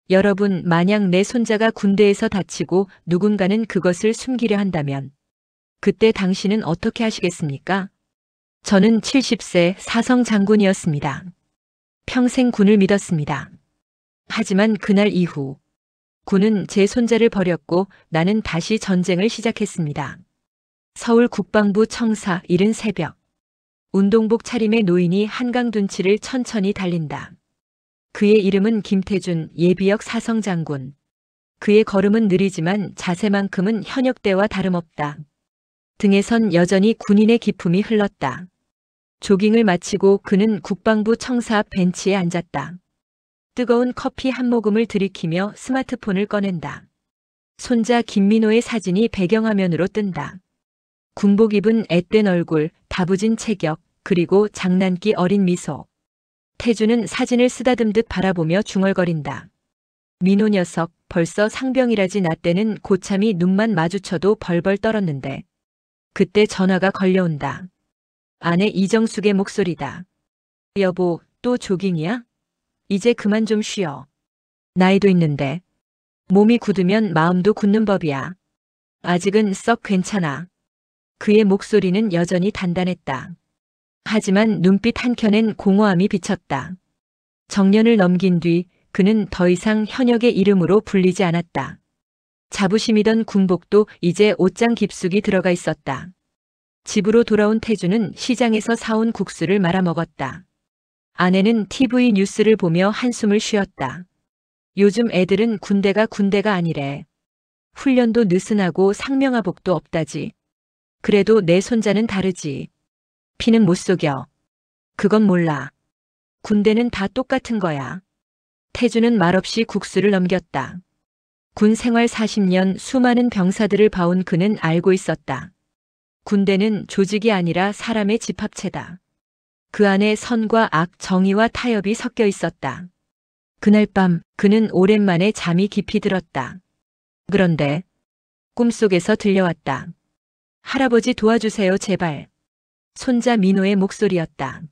여러분, 만약 내 손자가 군대에서 다치고 누군가는 그것을 숨기려 한다면 그때 당신은 어떻게 하시겠습니까? 저는 70세 사성 장군이었습니다. 평생 군을 믿었습니다. 하지만 그날 이후 군은 제 손자를 버렸고 나는 다시 전쟁을 시작했습니다. 서울 국방부 청사 이른 새벽. 운동복 차림의 노인이 한강 둔치를 천천히 달린다. 그의 이름은 김태준 예비역 사성장군. 그의 걸음은 느리지만 자세만큼은 현역 때와 다름없다. 등에선 여전히 군인의 기품이 흘렀다. 조깅을 마치고 그는 국방부 청사 앞 벤치에 앉았다. 뜨거운 커피 한 모금을 들이키며 스마트폰을 꺼낸다. 손자 김민호의 사진이 배경화면으로 뜬다. 군복 입은 앳된 얼굴, 다부진 체격, 그리고 장난기 어린 미소. 태주는 사진을 쓰다듬듯 바라보며 중얼거린다. 민호 녀석, 벌써 상병이라지. 나 때는 고참이 눈만 마주쳐도 벌벌 떨었는데. 그때 전화가 걸려온다. 아내 이정숙의 목소리다. 여보, 또 조깅이야? 이제 그만 좀 쉬어. 나이도 있는데. 몸이 굳으면 마음도 굳는 법이야. 아직은 썩 괜찮아. 그의 목소리는 여전히 단단했다. 하지만 눈빛 한켠엔 공허함이 비쳤다. 정년을 넘긴 뒤 그는 더 이상 현역의 이름으로 불리지 않았다. 자부심이던 군복도 이제 옷장 깊숙이 들어가 있었다. 집으로 돌아온 태주는 시장에서 사온 국수를 말아 먹었다. 아내는 TV 뉴스를 보며 한숨을 쉬었다. 요즘 애들은 군대가 아니래. 훈련도 느슨하고 상명하복도 없다지. 그래도 내 손자는 다르지. 피는 못 속여. 그건 몰라. 군대는 다 똑같은 거야. 태주는 말없이 국수를 넘겼다. 군 생활 40년 수많은 병사들을 봐온 그는 알고 있었다. 군대는 조직이 아니라 사람의 집합체다. 그 안에 선과 악, 정의와 타협이 섞여 있었다. 그날 밤 그는 오랜만에 잠이 깊이 들었다. 그런데 꿈속에서 들려왔다. 할아버지 도와주세요, 제발. 손자 민호의 목소리였다.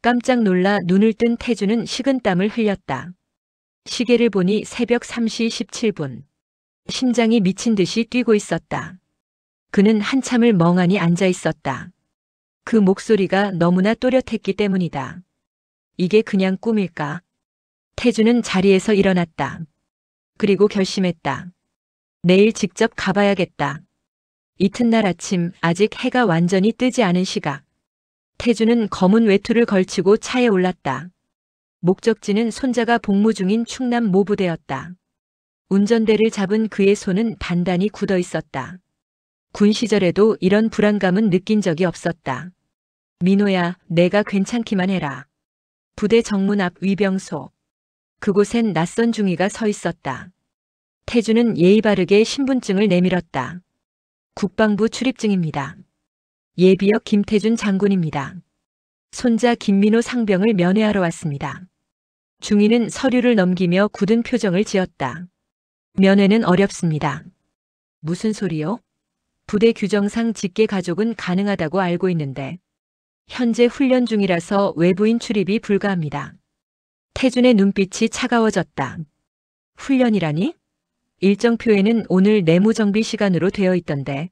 깜짝 놀라 눈을 뜬 태주는 식은땀을 흘렸다. 시계를 보니 새벽 3시 17분. 심장이 미친 듯이 뛰고 있었다. 그는 한참을 멍하니 앉아 있었다. 그 목소리가 너무나 또렷했기 때문이다. 이게 그냥 꿈일까? 태주는 자리에서 일어났다. 그리고 결심했다. 내일 직접 가봐야겠다. 이튿날 아침 아직 해가 완전히 뜨지 않은 시각. 태주는 검은 외투를 걸치고 차에 올랐다. 목적지는 손자가 복무 중인 충남 모부대였다. 운전대를 잡은 그의 손은 단단히 굳어 있었다. 군 시절에도 이런 불안감은 느낀 적이 없었다. 민호야, 내가 괜찮기만 해라. 부대 정문 앞 위병소. 그곳엔 낯선 중위가 서 있었다. 태주는 예의 바르게 신분증을 내밀었다. 국방부 출입증입니다. 예비역 김태준 장군입니다. 손자 김민호 상병을 면회하러 왔습니다. 중위는 서류를 넘기며 굳은 표정을 지었다. 면회는 어렵습니다. 무슨 소리요? 부대 규정상 직계 가족은 가능하다고 알고 있는데 현재 훈련 중이라서 외부인 출입이 불가합니다. 태준의 눈빛이 차가워졌다. 훈련이라니? 일정표에는 오늘 내무정비 시간으로 되어 있던데.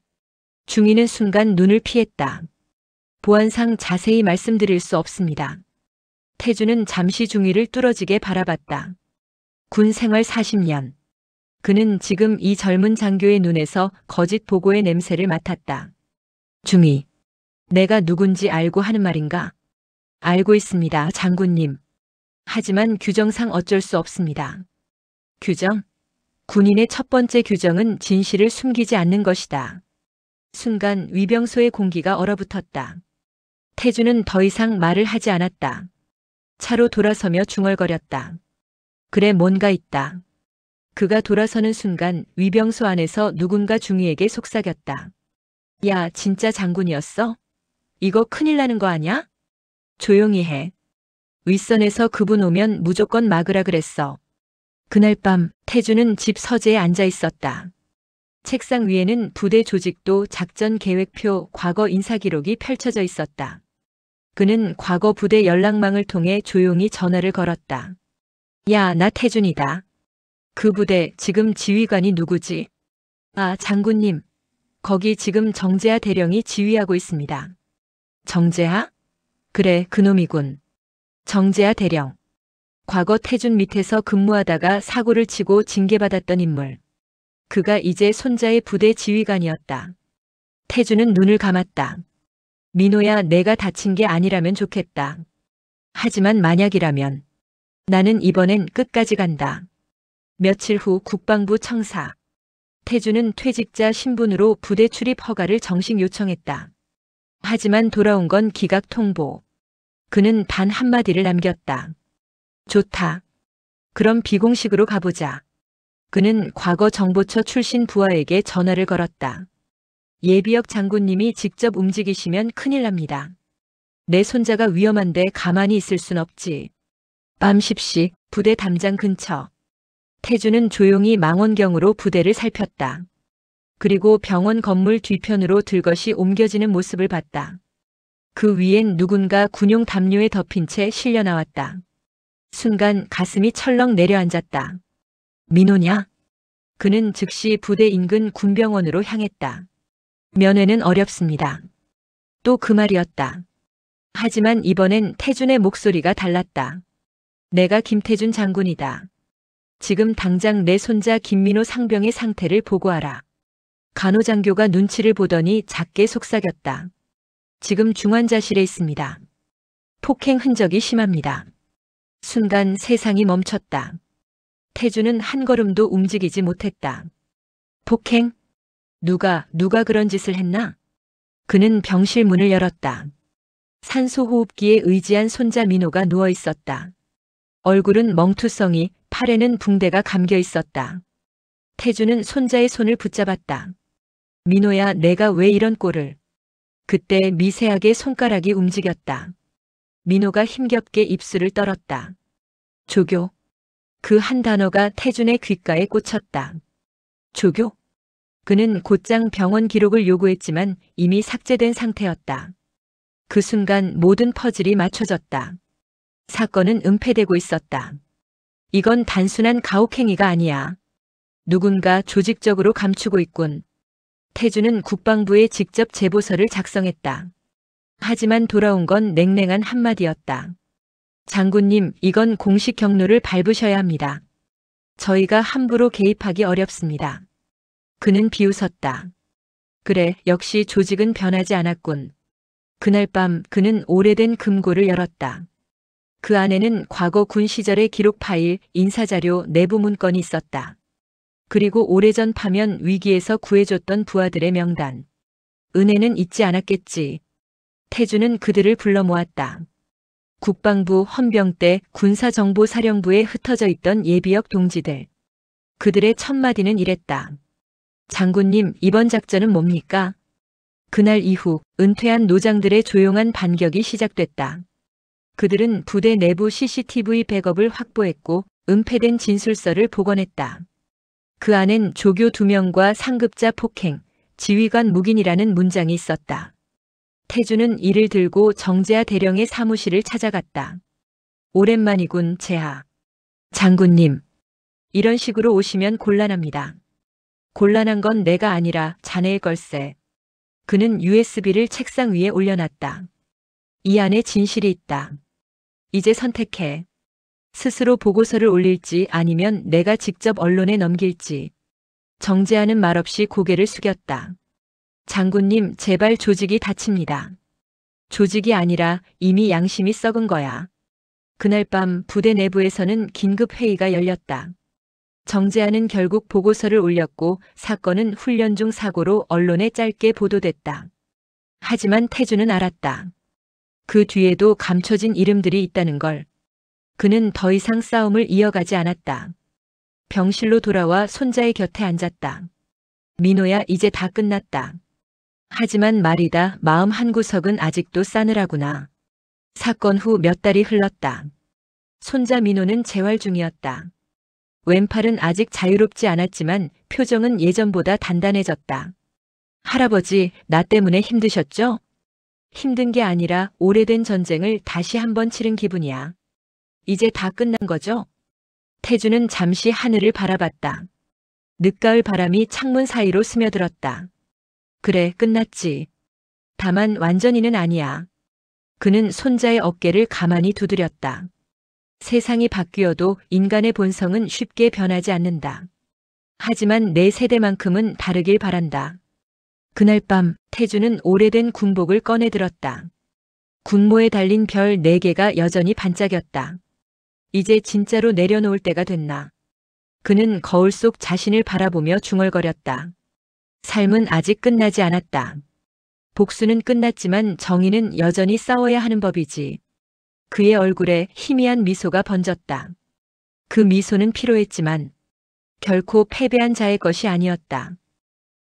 중위는 순간 눈을 피했다. 보안상 자세히 말씀드릴 수 없습니다. 태주는 잠시 중위를 뚫어지게 바라봤다. 군 생활 40년. 그는 지금 이 젊은 장교의 눈에서 거짓 보고의 냄새를 맡았다. 중위, 내가 누군지 알고 하는 말인가? 알고 있습니다, 장군님. 하지만 규정상 어쩔 수 없습니다. 규정? 군인의 첫 번째 규정은 진실을 숨기지 않는 것이다. 순간 위병소의 공기가 얼어붙었다. 태주는 더 이상 말을 하지 않았다. 차로 돌아서며 중얼거렸다. 그래, 뭔가 있다. 그가 돌아서는 순간 위병소 안에서 누군가 중위에게 속삭였다. 야, 진짜 장군이었어? 이거 큰일 나는 거 아냐? 조용히 해. 윗선에서 그분 오면 무조건 막으라 그랬어. 그날 밤 태주는 집 서재에 앉아 있었다. 책상 위에는 부대 조직도, 작전 계획표, 과거 인사 기록이 펼쳐져 있었다. 그는 과거 부대 연락망을 통해 조용히 전화를 걸었다. 야, 나 태준이다. 그 부대 지금 지휘관이 누구지? 아, 장군님. 거기 지금 정재하 대령이 지휘하고 있습니다. 정재하? 그래, 그놈이군. 정재하 대령. 과거 태준 밑에서 근무하다가 사고를 치고 징계받았던 인물. 그가 이제 손자의 부대 지휘관이었다. 태준은 눈을 감았다. 민호야, 내가 다친 게 아니라면 좋겠다. 하지만 만약이라면 나는 이번엔 끝까지 간다. 며칠 후 국방부 청사. 태준은 퇴직자 신분으로 부대 출입 허가를 정식 요청했다. 하지만 돌아온 건 기각 통보. 그는 단 한마디를 남겼다. 좋다. 그럼 비공식으로 가보자. 그는 과거 정보처 출신 부하에게 전화를 걸었다. 예비역 장군님이 직접 움직이시면 큰일 납니다. 내 손자가 위험한데 가만히 있을 순 없지. 밤 10시 부대 담장 근처. 태준은 조용히 망원경으로 부대를 살폈다. 그리고 병원 건물 뒤편으로 들것이 옮겨지는 모습을 봤다. 그 위엔 누군가 군용 담요에 덮인 채 실려 나왔다. 순간 가슴이 철렁 내려앉았다. 민호냐? 그는 즉시 부대 인근 군병원으로 향했다. 면회는 어렵습니다. 또 그 말이었다. 하지만 이번엔 태준의 목소리가 달랐다. 내가 김태준 장군이다. 지금 당장 내 손자 김민호 상병의 상태를 보고하라. 간호장교가 눈치를 보더니 작게 속삭였다. 지금 중환자실에 있습니다. 폭행 흔적이 심합니다. 순간 세상이 멈췄다. 태준은 한 걸음도 움직이지 못했다. 폭행? 누가 그런 짓을 했나? 그는 병실 문을 열었다. 산소호흡기에 의지한 손자 민호가 누워 있었다. 얼굴은 멍투성이, 팔에는 붕대가 감겨 있었다. 태준은 손자의 손을 붙잡았다. 민호야, 내가 왜 이런 꼴을. 그때 미세하게 손가락이 움직였다. 민호가 힘겹게 입술을 떨었다. 조교. 그 한 단어가 태준의 귓가에 꽂혔다. 조교? 그는 곧장 병원 기록을 요구했지만 이미 삭제된 상태였다. 그 순간 모든 퍼즐이 맞춰졌다. 사건은 은폐되고 있었다. 이건 단순한 가혹행위가 아니야. 누군가 조직적으로 감추고 있군. 태준은 국방부에 직접 제보서를 작성했다. 하지만 돌아온 건 냉랭한 한마디였다. 장군님, 이건 공식 경로를 밟으셔야 합니다. 저희가 함부로 개입하기 어렵습니다. 그는 비웃었다. 그래, 역시 조직은 변하지 않았군. 그날 밤 그는 오래된 금고를 열었다. 그 안에는 과거 군 시절의 기록 파일, 인사자료, 내부 문건이 있었다. 그리고 오래전 파면 위기에서 구해줬던 부하들의 명단. 은혜는 잊지 않았겠지. 태준은 그들을 불러 모았다. 국방부 헌병대 군사정보사령부에 흩어져 있던 예비역 동지들. 그들의 첫마디는 이랬다. 장군님, 이번 작전은 뭡니까? 그날 이후 은퇴한 노장들의 조용한 반격이 시작됐다. 그들은 부대 내부 CCTV 백업을 확보했고 은폐된 진술서를 복원했다. 그 안엔 조교 2명과 상급자 폭행, 지휘관 묵인이라는 문장이 있었다. 태준은 이를 들고 정재하 대령의 사무실을 찾아갔다. 오랜만이군, 재하. 장군님. 이런 식으로 오시면 곤란합니다. 곤란한 건 내가 아니라 자네일 걸세. 그는 USB를 책상 위에 올려놨다. 이 안에 진실이 있다. 이제 선택해. 스스로 보고서를 올릴지 아니면 내가 직접 언론에 넘길지. 정재하는 말없이 고개를 숙였다. 장군님, 제발 조직이 다칩니다. 조직이 아니라 이미 양심이 썩은 거야. 그날 밤 부대 내부에서는 긴급 회의가 열렸다. 정재하는 결국 보고서를 올렸고 사건은 훈련 중 사고로 언론에 짧게 보도됐다. 하지만 태준은 알았다. 그 뒤에도 감춰진 이름들이 있다는 걸. 그는 더 이상 싸움을 이어가지 않았다. 병실로 돌아와 손자의 곁에 앉았다. 민호야, 이제 다 끝났다. 하지만 말이다, 마음 한구석은 아직도 싸늘하구나. 사건 후 몇 달이 흘렀다. 손자 민호는 재활 중이었다. 왼팔은 아직 자유롭지 않았지만 표정은 예전보다 단단해졌다. 할아버지, 나 때문에 힘드셨죠? 힘든 게 아니라 오래된 전쟁을 다시 한번 치른 기분이야. 이제 다 끝난 거죠? 태주는 잠시 하늘을 바라봤다. 늦가을 바람이 창문 사이로 스며들었다. 그래, 끝났지. 다만 완전히는 아니야. 그는 손자의 어깨를 가만히 두드렸다. 세상이 바뀌어도 인간의 본성은 쉽게 변하지 않는다. 하지만 내 세대만큼은 다르길 바란다. 그날 밤 태주는 오래된 군복을 꺼내 들었다. 군모에 달린 별 4개가 여전히 반짝였다. 이제 진짜로 내려놓을 때가 됐나. 그는 거울 속 자신을 바라보며 중얼거렸다. 삶은 아직 끝나지 않았다. 복수는 끝났지만 정의는 여전히 싸워야 하는 법이지. 그의 얼굴에 희미한 미소가 번졌다. 그 미소는 피로했지만 결코 패배한 자의 것이 아니었다.